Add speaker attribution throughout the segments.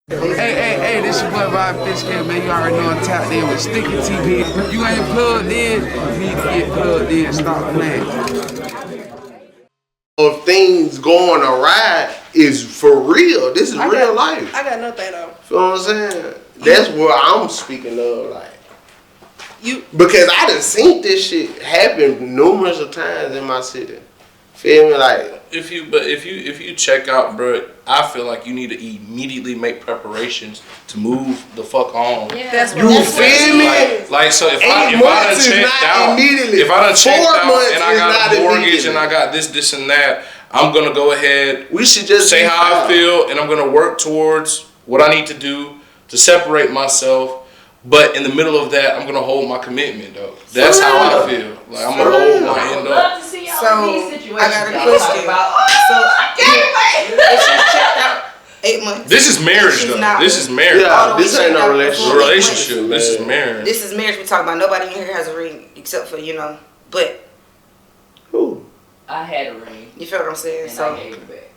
Speaker 1: Hey, this your boy Rob Fishkin, man. You already know I'm tapped in with Sticky TV. If you ain't plugged in, you need to get plugged in. Stop playing.
Speaker 2: Of things going awry is for real. This is real life.
Speaker 3: I got nothing though.
Speaker 2: You know what I'm saying? That's what I'm speaking of, like. Because I done seen this shit happen numerous of times in my city. Feel me? Like,
Speaker 4: if you check out, bro, I feel like you need to immediately make preparations to move the fuck on.
Speaker 3: Yeah. That's
Speaker 2: you feel me?
Speaker 4: Like so, if I done checked out, and I got a mortgage and I got this and that, I'm gonna go ahead.
Speaker 2: We should just
Speaker 4: say how I feel, and I'm gonna work towards what I need to do to separate myself. But in the middle of that, I'm gonna hold my commitment, though. That's how I feel. Like I'm gonna hold my end up.
Speaker 3: So I got a question. If she's checked out 8 months.
Speaker 4: This is marriage, though. This is marriage.
Speaker 2: Yeah, this ain't no relationship.
Speaker 4: This is marriage.
Speaker 3: This is marriage we talk about. Nobody in here has a ring except for But
Speaker 2: who?
Speaker 5: I had a ring.
Speaker 3: You feel what I'm saying?
Speaker 5: And I gave it back.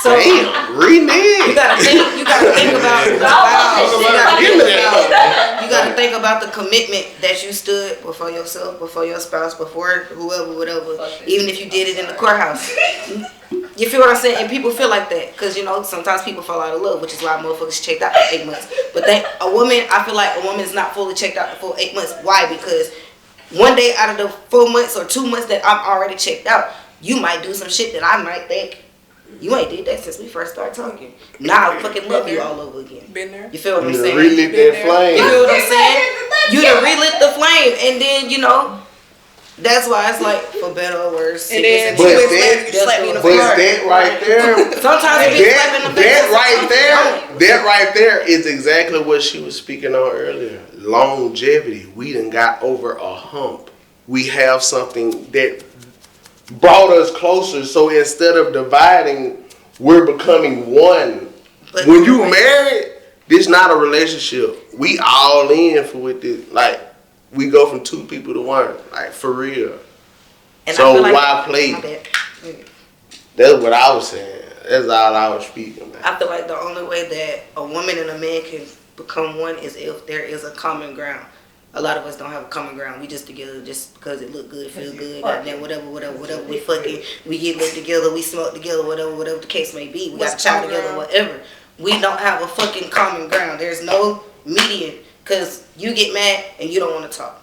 Speaker 3: So
Speaker 2: renege.
Speaker 3: You gotta think about you gotta think about the commitment that you stood before yourself, before your spouse, before whoever, whatever. Even if you did it in the courthouse. You feel what I'm saying? And people feel like that because sometimes people fall out of love, which is why motherfuckers checked out for 8 months. But I feel like a woman is not fully checked out for 8 months. Why? Because one day out of the 4 months or 2 months that I'm already checked out, you might do some shit that I might think you ain't did that since we first started talking. Now I fucking love you all over again.
Speaker 6: Been there.
Speaker 3: You feel what I'm saying?
Speaker 2: Relit that flame.
Speaker 3: You feel what I'm saying? You done relit the flame, and then that's why it's like for better or worse.
Speaker 6: And then
Speaker 2: that right there.
Speaker 3: Sometimes
Speaker 2: that right there is exactly what she was speaking on earlier. Longevity. We done got over a hump. We have something that brought us closer, so instead of dividing, we're becoming one. But when you married, this not a relationship. We all in for with this. Like, we go from 2 people to 1. Like, for real. And so why play? That's what I was saying. That's all I was speaking about.
Speaker 3: I feel like the only way that a woman and a man can become one is if there is a common ground. A lot of us don't have a common ground. We just together just because it look good, feel good, and then whatever. We fucking, we get lit together, we smoke together, whatever the case may be. We got a child together, whatever. We don't have a fucking common ground. There's no median because you get mad and you don't want to talk.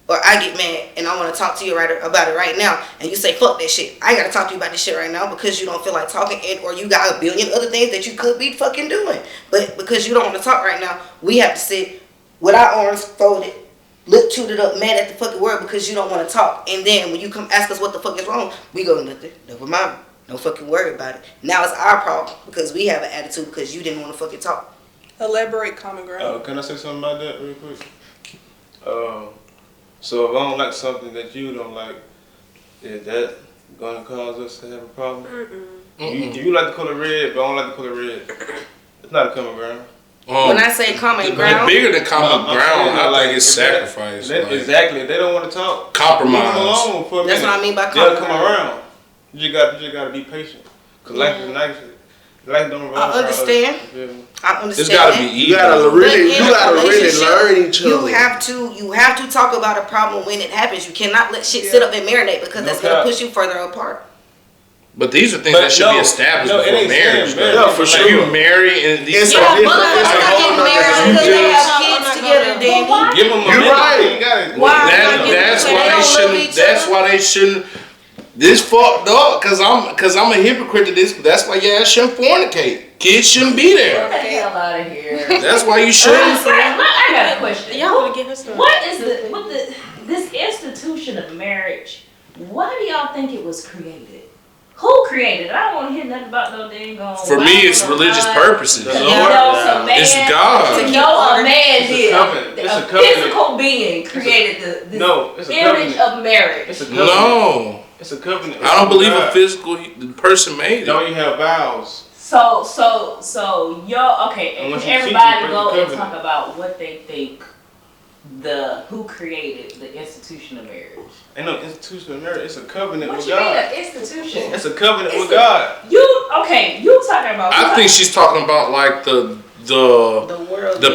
Speaker 3: Or I get mad and I want to talk to you about it right now, and you say, fuck that shit. I ain't got to talk to you about this shit right now because you don't feel like talking, or you got a billion other things that you could be fucking doing. But because you don't want to talk right now, we have to sit with our arms folded, lip tooted up, mad at the fucking world because you don't want to talk. And then when you come ask us what the fuck is wrong, we go, nothing, never mind. Don't fucking worry about it. Now it's our problem because we have an attitude because you didn't want to fucking talk.
Speaker 6: Elaborate common ground.
Speaker 7: Can I say something about that real quick? So if I don't like something that you don't like, is that gonna cause us to have a problem? You like the color red, but I don't like the color red. It's not a common ground.
Speaker 3: When I say common ground,
Speaker 4: bigger than common ground, I think it's sacrifice.
Speaker 7: Exactly. If they don't want to talk,
Speaker 4: compromise.
Speaker 7: Alone for a
Speaker 3: That's
Speaker 7: minute.
Speaker 3: what I mean by common
Speaker 7: ground. They'll come around. You just gotta be patient. Cause life is nice. Life don't run.
Speaker 3: I understand.
Speaker 4: It's gotta be easy.
Speaker 2: You gotta really learn each other.
Speaker 3: You have to talk about a problem when it happens. You cannot let shit sit up and marinate because that's gonna push you further apart.
Speaker 4: But these are things that should be established before marriage.
Speaker 2: No, for sure.
Speaker 4: You marry and these
Speaker 3: are different.
Speaker 4: You're right. That's why they shouldn't. This fucked up because I'm a hypocrite to this. That's why y'all shouldn't fornicate. Kids shouldn't be there.
Speaker 5: Get the hell out of here.
Speaker 4: That's why you shouldn't.
Speaker 5: I got a question.
Speaker 6: Y'all want to get her started.
Speaker 5: What is this institution of marriage? Why do y'all think it was created? Who created it? I don't want to hear nothing about no dang on.
Speaker 4: For me, it's religious purposes.
Speaker 5: It's God.
Speaker 7: It's
Speaker 5: A man did.
Speaker 7: a
Speaker 5: physical being created the image of marriage.
Speaker 7: It's a covenant.
Speaker 4: No.
Speaker 7: It's a covenant.
Speaker 4: I don't believe a physical person made it.
Speaker 7: Don't you have vows?
Speaker 5: So y'all, okay, and everybody go and talk about what they think who created the institution of marriage?
Speaker 7: Ain't no institution of marriage. It's a covenant
Speaker 5: What
Speaker 7: with
Speaker 5: you mean
Speaker 7: God.
Speaker 5: an institution?
Speaker 7: It's a covenant with God.
Speaker 5: You talking about?
Speaker 4: I think she's talking about like the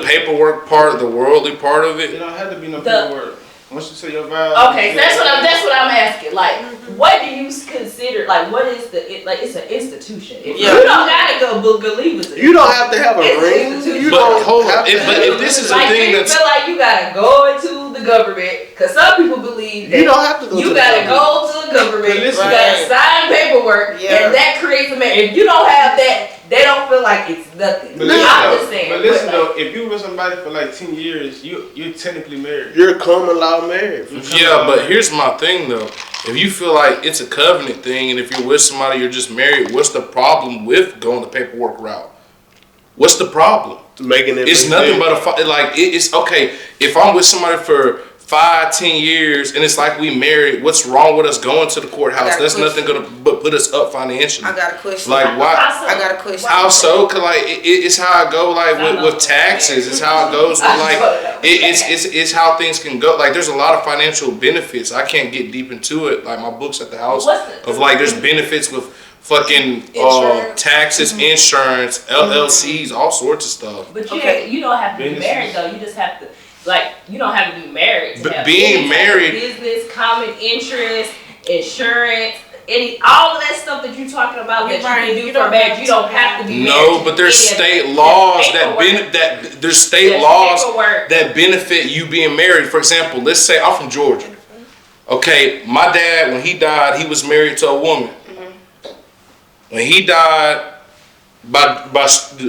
Speaker 4: paperwork part, the worldly part of
Speaker 7: It
Speaker 4: it.
Speaker 7: don't have to be no paperwork. Once you say your vows.
Speaker 5: Okay, that's what I'm asking. Like, what do you consider? Like, what is it's an institution. If you don't gotta go believe it.
Speaker 2: You don't have to have a
Speaker 5: It's
Speaker 2: ring.
Speaker 5: institution.
Speaker 2: You
Speaker 4: But
Speaker 2: don't
Speaker 4: hold on,
Speaker 2: have to
Speaker 4: but if this is a
Speaker 5: Like,
Speaker 4: thing
Speaker 5: you
Speaker 4: that's
Speaker 5: feel like you gotta go into the government, because some people believe that
Speaker 2: You don't have to go
Speaker 5: you
Speaker 2: to the
Speaker 5: gotta
Speaker 2: government.
Speaker 5: go to the government,
Speaker 7: But listen,
Speaker 5: you gotta sign paperwork,
Speaker 3: Yeah.
Speaker 5: and that creates a marriage. If you don't have that, they don't feel like it's nothing.
Speaker 7: But
Speaker 5: I'm just saying.
Speaker 7: But listen
Speaker 5: like,
Speaker 7: though, if you with somebody for like 10 years, you're technically married.
Speaker 2: You're common law married.
Speaker 4: Yeah, but here's my thing though. If you feel like it's a covenant thing, and if you're with somebody, you're just married, what's the problem with going the paperwork route? What's the problem?
Speaker 2: Making it.
Speaker 4: It's nothing but it's okay. If I'm with somebody for 5-10 years and it's like we married, what's wrong with us going to the courthouse? That's nothing gonna but put us up financially.
Speaker 3: I got a question.
Speaker 4: Like why?
Speaker 3: I got a question.
Speaker 4: How so? Cause like it's how I go like with taxes. It's how it goes with like it's how things can go. Like there's a lot of financial benefits. I can't get deep into it. Like my book's at the house of like there's benefits with fucking taxes, insurance, LLCs, all sorts of stuff.
Speaker 5: But you don't have to be married though. You just have to you don't have to be married.
Speaker 4: But
Speaker 5: have
Speaker 4: being married,
Speaker 5: business, common interest, insurance. All of that stuff that you're talking about that you can do for marriage, you don't have to be married.
Speaker 4: No, but there's state laws that benefit you being married. For example, let's say I'm from Georgia. Okay, my dad, when he died, he was married to a woman. When he died, by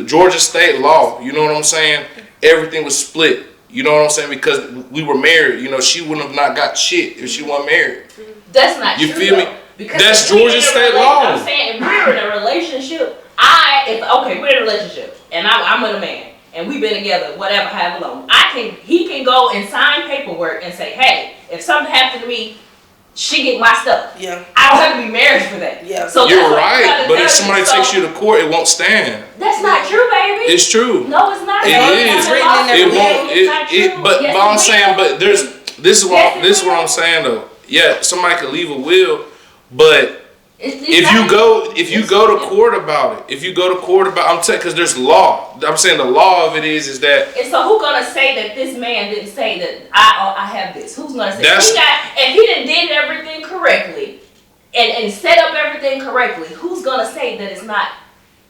Speaker 4: Georgia state law, you know what I'm saying? Everything was split. You know what I'm saying? Because we were married. You know, she wouldn't have not got shit if she wasn't married.
Speaker 5: That's not
Speaker 4: you
Speaker 5: true.
Speaker 4: You feel me?
Speaker 5: Because
Speaker 4: that's Georgia state law.
Speaker 5: I'm saying if we're in a relationship, we're in a relationship, and I'm with a man, and we've been together, whatever, however long. He can go and sign paperwork and say, hey, if something happened to me, she get my stuff.
Speaker 3: Yeah.
Speaker 5: I don't have to be married for that.
Speaker 3: Yeah.
Speaker 5: So
Speaker 4: you're right, but if somebody takes you to court, it won't stand.
Speaker 5: That's not true, baby.
Speaker 4: It's true.
Speaker 5: No, it's not.
Speaker 4: It is. It won't. But I'm saying, but this is what I'm saying though. Yeah, somebody could leave a will, but if you go to court about it, I'm saying because there's law. I'm saying the law of it is that.
Speaker 5: And so who's gonna say that this man didn't say that I have this? Who's gonna say if he did everything correctly and set up everything correctly? Who's gonna say that it's not?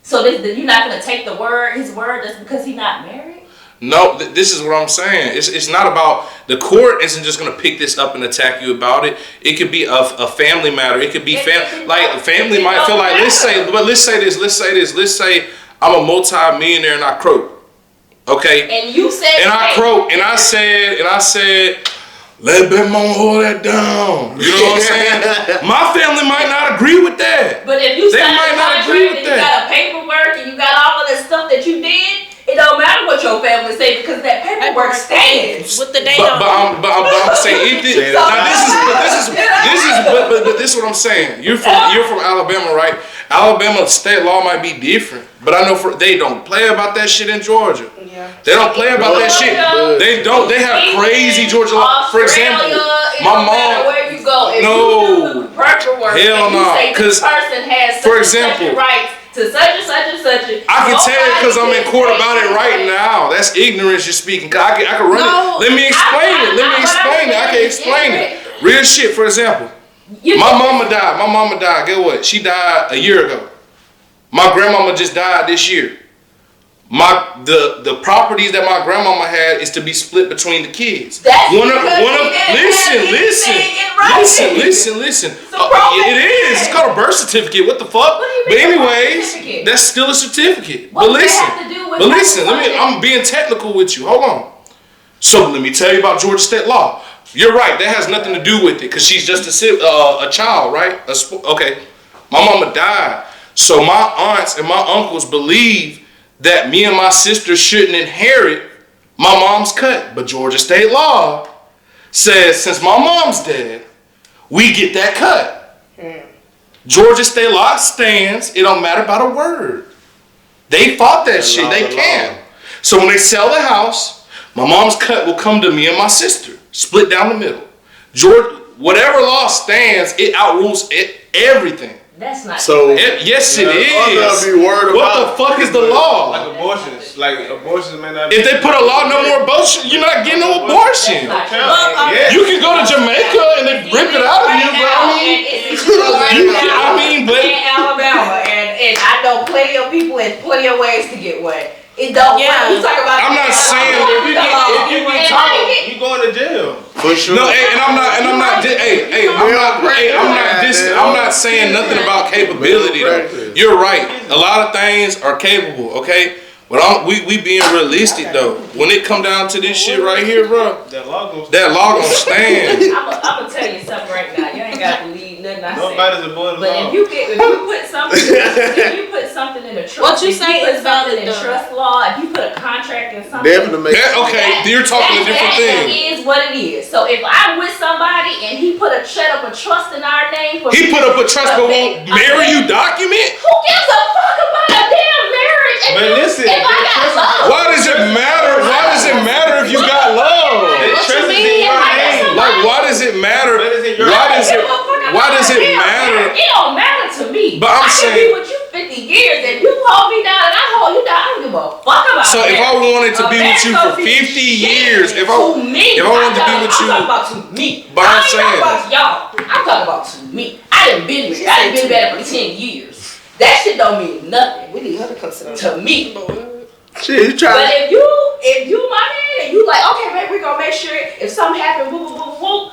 Speaker 5: So you're not gonna take his word just because he's not married?
Speaker 4: No, this is what I'm saying. It's not about the court isn't just gonna pick this up and attack you about it. It could be a family matter. It could be family might feel like let's say I'm a multi-millionaire and I croak. Okay.
Speaker 5: And you said
Speaker 4: and I croak and I said let Big Mama hold that down. You know what I'm saying? My family might not agree with that.
Speaker 5: But if you signed a contract and you got a paperwork and you got all of the stuff that you did, it don't matter what your family say because that paperwork stands.
Speaker 6: With the date
Speaker 4: on. But I'm saying this is what I'm saying. You're from Alabama, right? Alabama state law might be different, but I know they don't play about that shit in Georgia. Yeah. They don't play about that shit. They don't. They have crazy Georgia law. For example, my mom.
Speaker 5: Where you go, if
Speaker 4: no.
Speaker 5: you do the paperwork,
Speaker 4: hell no.
Speaker 5: Because this person has
Speaker 4: for example,
Speaker 5: rights to such and such and such.
Speaker 4: I can tell you because I'm in court about it right now. That's ignorance you're speaking. I can run it. Let me explain it. I can explain it. Real shit. For example, my mama died. Guess what? She died a year ago. My grandmama just died this year. The properties that my grandmama had is to be split between the kids. Listen. It is. It's called a birth certificate. What the fuck? But anyways, that's still a certificate. But listen. I'm being technical with you. Hold on. So let me tell you about Georgia state law. You're right. That has nothing to do with it because she's just a child, right? Okay. My mama died. So my aunts and my uncles believe that me and my sister shouldn't inherit my mom's cut. But Georgia state law says since my mom's dead, we get that cut. Georgia state law stands. It don't matter about a word. They fought that shit. They can. So when they sell the house, My mom's cut will come to me and my sister, split down the middle. George, whatever law stands, it outrules everything.
Speaker 5: That's not
Speaker 2: so.
Speaker 4: Yes, it is.
Speaker 2: Be worried
Speaker 4: what
Speaker 2: about
Speaker 4: the fuck is the law?
Speaker 7: Like abortions may not.
Speaker 4: If they put a law, no more abortion, you're not getting no abortion. You can go to Jamaica and they rip it out of you, but
Speaker 5: in Alabama, and I know plenty of people and plenty of ways to get wet. It don't. Yeah. We talk about.
Speaker 4: I'm not saying
Speaker 7: if you get caught, you going to jail.
Speaker 2: For sure.
Speaker 4: No, I'm not saying nothing about capability though. You're right. A lot of things are capable, okay? But we being realistic though. When it come down to this shit right here, bro, that law gonna stand.
Speaker 5: I'm gonna tell you something right now. You ain't gotta believe nothing I say.
Speaker 7: Nobody's above the law.
Speaker 5: But if you put something in a trust,
Speaker 8: what you say is valid
Speaker 5: in trust law. If you put a contract in something,
Speaker 4: you're talking a different thing.
Speaker 5: That is what it is. So if I'm with somebody and he set up a trust in our name,
Speaker 4: he put up a trust but won't marry you document.
Speaker 5: Who gives a fuck about a damn marriage?
Speaker 7: But listen,
Speaker 4: why does it matter? Why does it matter if you got love? Like, why does it matter? Why does it matter?
Speaker 5: It don't matter to me.
Speaker 4: But I'm
Speaker 5: saying, I can be with you 50 years and you hold me down and I hold you down. I don't give a fuck about
Speaker 4: So if I wanted to be with you for 50 years, if I wanted to be with you,
Speaker 5: I'm talking about to me.
Speaker 4: But I'm saying,
Speaker 5: about y'all. I'm talking about to me. I done been with you. I done been better for 10 years. That shit don't mean nothing. We need her to consider to me.
Speaker 2: Shit, you try.
Speaker 5: But if you my man and you like, okay, man, we gonna make sure if something happen, whoop, whoop, whoop, whoop,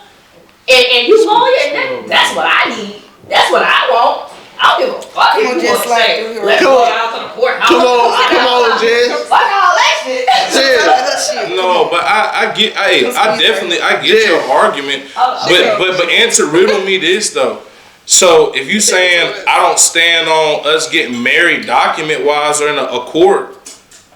Speaker 5: and you loyal, that's what I need. That's what I want. I don't give a fuck if you want to say, let's go out to the courthouse. Come
Speaker 2: on, Jess.
Speaker 5: Fuck all that shit.
Speaker 4: No, but I get your argument. But answer riddle me this though. So if you saying I don't stand on us getting married document wise or in a court,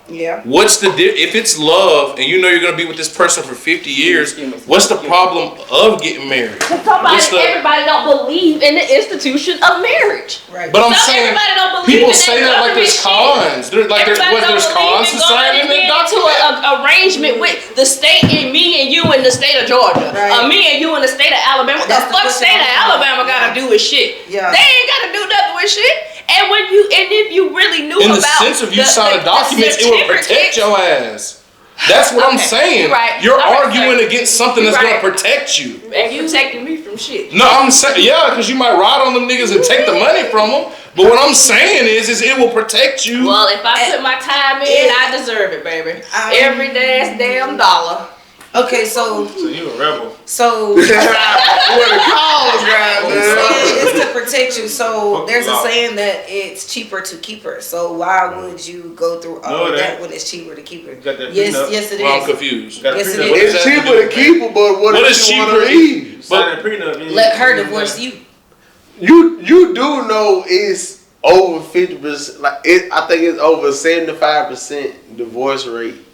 Speaker 3: yeah.
Speaker 4: What's the if it's love and you know you're gonna be with this person for 50 years? What's the problem of getting married?
Speaker 5: Everybody don't believe in the institution of marriage.
Speaker 3: Right.
Speaker 4: But I'm saying people say that like there's cons. There's cons to signing the document.
Speaker 8: An arrangement with the state and me and you in the state of Georgia, me and you in the state of Alabama. What the fuck state of Alabama gotta do with shit?
Speaker 3: Yeah.
Speaker 8: They ain't gotta do nothing with shit. And if you really knew
Speaker 4: in the
Speaker 8: about
Speaker 4: sense of you signing documents, it would protect your ass. That's what I'm saying. You're arguing against something that's gonna protect you.
Speaker 8: And you protecting me from shit.
Speaker 4: No, I'm saying because you might ride on them niggas and take the money from them. But what I'm saying is it will protect you.
Speaker 8: Well, if I put my time in, I deserve it, baby. Every damn dollar.
Speaker 3: Okay, so
Speaker 7: you a rebel.
Speaker 3: So
Speaker 2: where the calls, guys,
Speaker 3: it's to protect you. So there's a saying that it's cheaper to keep her. So why would you go through all of that when it's cheaper to keep her? Yes, it is.
Speaker 4: I'm confused.
Speaker 3: Yes, it is.
Speaker 2: It's cheaper to keep her, but what if she want to leave?
Speaker 3: Let her divorce you.
Speaker 2: You do know it's over 50%. I think it's over 75% divorce rate.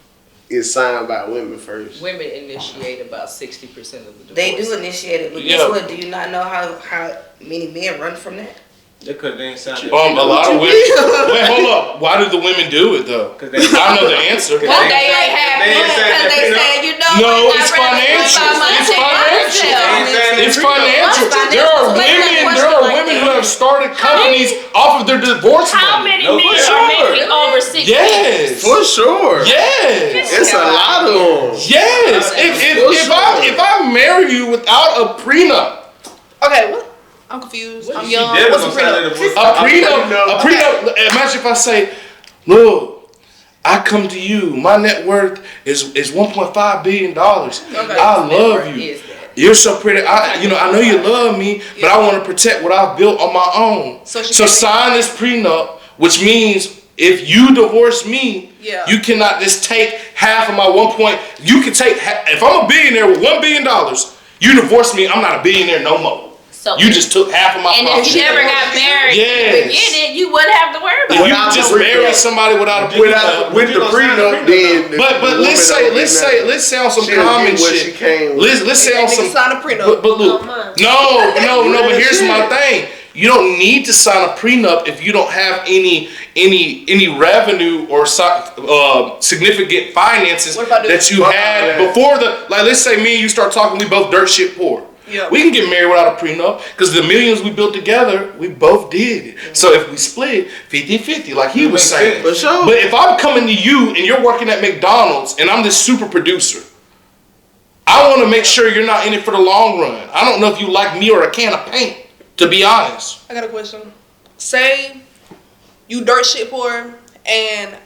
Speaker 2: Is signed by women first.
Speaker 8: Women initiate about 60% of the divorce.
Speaker 3: They do initiate it, but guess what? Do you not know how many men run from that?
Speaker 7: Because they ain't signed it.
Speaker 4: A lot of women. Wait, hold up. Why do the women do it though? I know the answer.
Speaker 8: Because they ain't have money. Because they said,
Speaker 4: no, it's financial. It's financial. There are women who have started companies off of their divorce money.
Speaker 8: How many men are making over 60?
Speaker 4: Yes,
Speaker 2: for sure.
Speaker 4: Yes,
Speaker 2: it's a lot of them.
Speaker 4: Yes, if I marry you without a prenup.
Speaker 6: Okay, what? I'm confused. I'm young.
Speaker 4: What's a prenup? A prenup. Imagine if I say, look, I come to you. My net worth is $1.5 billion. I love you. You're so pretty. I know you love me, but I want to protect what I've built on my own. So sign this prenup, which means if you divorce me, you cannot just take half of my You can take if I'm a billionaire with $1 billion, you divorce me, I'm not a billionaire no more. So you just took half of my
Speaker 8: property.
Speaker 4: And
Speaker 8: if you never got married in the beginning, you wouldn't have to worry about it.
Speaker 4: If you just married somebody without a prenup.
Speaker 2: With the prenup, then.
Speaker 4: But let's say on some common shit. Let's say on some.
Speaker 6: Sign a prenup.
Speaker 4: But look, no. But here's my thing. You don't need to sign a prenup if you don't have any any revenue or significant finances that you had before let's say me and you start talking, we both dirt shit poor.
Speaker 6: Yeah.
Speaker 4: We can get married without a prenup because the millions we built together, we both did. So if we split 50-50, like he was saying.
Speaker 2: For sure.
Speaker 4: But if I'm coming to you and you're working at McDonald's and I'm this super producer, I want to make sure you're not in it for the long run. I don't know if you like me or a can of paint, to be honest.
Speaker 6: I got a question. Say you dirt shit poor and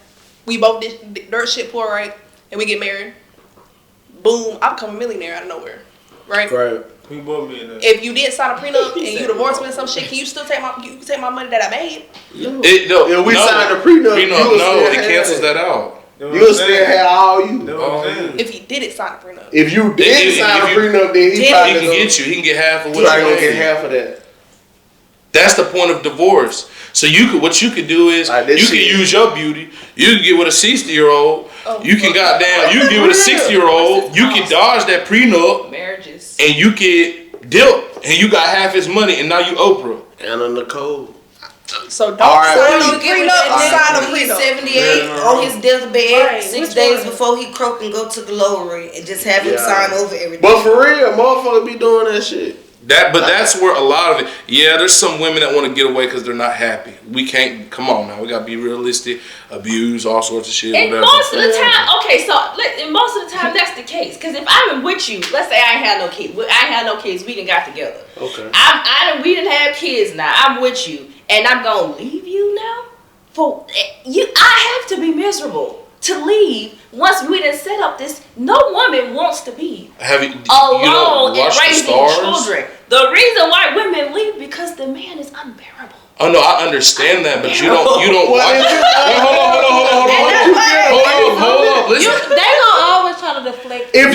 Speaker 6: we both did dirt shit poor, right? And we get married. Boom, I become a millionaire out of nowhere. Right?
Speaker 2: Right.
Speaker 7: We both millionaires.
Speaker 6: If you did sign a prenup and you divorced me or some shit, can you still take my money that I made?
Speaker 2: If we signed a prenup,
Speaker 4: it cancels that out.
Speaker 2: You'll still have all you.
Speaker 6: If he didn't sign a prenup.
Speaker 2: If you did sign a prenup, then he
Speaker 4: can get half of what
Speaker 2: you're gonna get half of that.
Speaker 4: That's the point of divorce. So what you could do is you can use your beauty. You can get with a 60-year-old. You can get with a 60-year-old. You can dodge that prenup.
Speaker 8: Marriages.
Speaker 4: And you can dip, and you got half his money, and now you Oprah.
Speaker 2: Anna Nicole.
Speaker 6: So don't sign a prenup.
Speaker 3: Sign a prenup. 78 on his deathbed, 6 days before he croak and go to glory, and just have him sign over everything.
Speaker 2: But for real, motherfucker be doing that shit.
Speaker 4: That's where a lot of it. Yeah, there's some women that want to get away because they're not happy. We can't. Come on now, we gotta be realistic. Abuse, all sorts of shit.
Speaker 8: And
Speaker 4: whatever.
Speaker 8: most of the time, and most of the time that's the case. Because if I'm with you, let's say I ain't had no kids. We done got together.
Speaker 2: Okay.
Speaker 8: We didn't have kids now. I'm with you, and I'm gonna leave you now. For you, I have to be miserable to leave once we done set up this. No woman wants to be alone and raising children. The reason why women leave because the man is unbearable.
Speaker 4: Oh no, I understand that, but you don't watch. Hold on. Listen.
Speaker 9: They gonna always try to deflect.
Speaker 4: I'm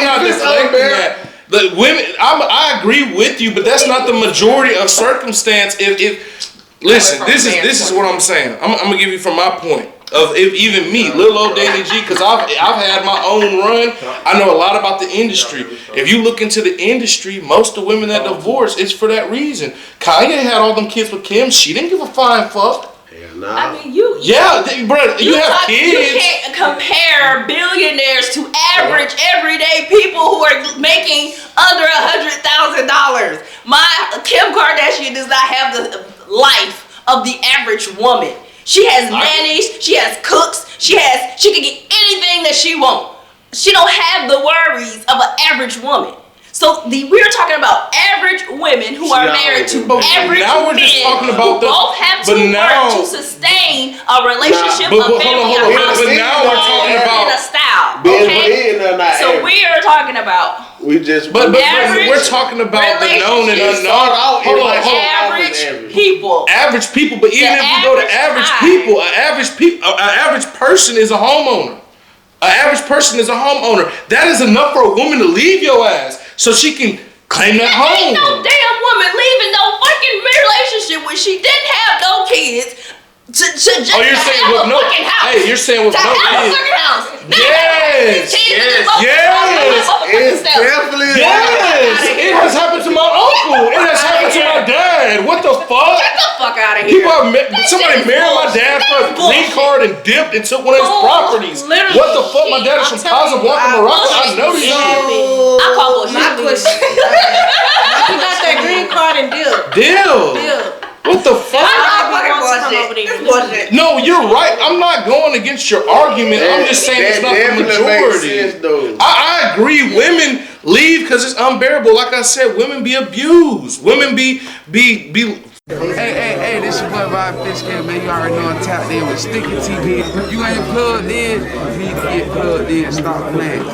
Speaker 4: not deflecting that. The women, I agree with you, but that's not the majority of circumstance. Listen, this is what I'm saying. I'm gonna give you from my point. If even me, little old Danny G, because I've had my own run. I know a lot about the industry. If you look into the industry, most of the women that divorce, it's for that reason. Kanye had all them kids with Kim. She didn't give a fine fuck.
Speaker 2: Nah.
Speaker 8: I mean, you
Speaker 4: have kids.
Speaker 8: You can't compare billionaires to average everyday people who are making under $100,000. Kim Kardashian does not have the life of the average woman. She has nannies, she has cooks, she can get anything that she wants. She don't have the worries of an average woman. So we're talking about average women who are married to average men who both have to work to sustain a relationship, a family, a house, and a style. Okay? So we are talking about
Speaker 4: we're talking about the known and unknown.
Speaker 8: Average people.
Speaker 4: Average people, but even if we go to average people, an average person is a homeowner. An average person is a homeowner. That is enough for a woman to leave your ass so she can claim that home.
Speaker 8: Ain't no damn woman leaving no fucking relationship when she didn't have no kids. You're saying with no fucking house.
Speaker 4: Hey, you're saying with no kids. Yes. It has happened to my uncle. It has happened to my dad. What the fuck?
Speaker 8: Get the fuck out of here.
Speaker 4: Somebody married my dad for a green card and dipped and took one of his properties. What the fuck? My dad is from Casablanca, Morocco. I know this shit.
Speaker 8: I call bullshit.
Speaker 9: My question. He got that green card and deal.
Speaker 4: What the fuck? No, you're right. I'm not going against your argument. I'm just saying it's not the majority. I agree. Women leave because it's unbearable. Like I said, women be abused. Women be.
Speaker 1: Hey, this your boy Rob Fishkin, man. You already know I'm tapped in with Sticky TV. You ain't plugged in, you need to get plugged in. Stop playing.